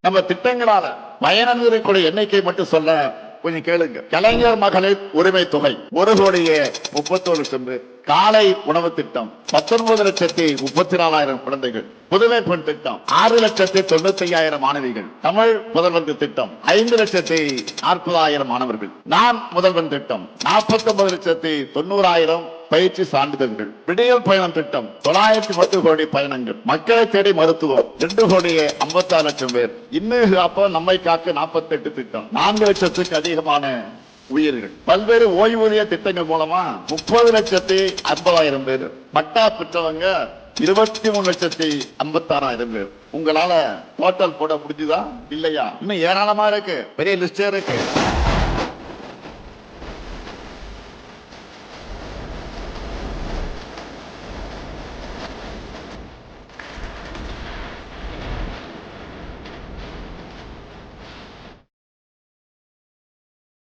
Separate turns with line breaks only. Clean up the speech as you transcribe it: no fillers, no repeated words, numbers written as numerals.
நம்ம திட்டங்களால பயனடைக்கூடிய எண்ணிக்கை மட்டும் சொல்ல கொஞ்சம் கேளுங்க. கலைஞர் மகளிர் உரிமை தொகை 1,31,00,000 பேர். காலை உணவு திட்டம் 19,34,000 குழந்தைகள். புதுமை பெண் திட்டம் 6,95,000 மாணவிகள். தமிழ் முதல்வர் திட்டம் 5,40,000 மாணவர்கள். நான் முதல்வன் திட்டம் 49,90,000 பயிற்சி சான்றிதழ்கள். விடியல் பயணம் திட்டம் 910 கோடி பயணங்கள். மக்களை தேடி மருத்துவம் 2,56,00,000 பேர். இன்னும் காப்ப நம்மை காக்க 48 திட்டம். 4 லட்சத்துக்கு அதிகமான உயிர்கள். பல்வேறு ஓய்வூதிய திட்டங்கள் மூலமா 30,50,000 பேர். பட்டா பெற்றவங்க 23,56,000 பேர். உங்களால டோட்டல் போட முடிஞ்சுதா இல்லையா? இன்னும் ஏராளமா இருக்கு, பெரிய லிஸ்டே இருக்கு.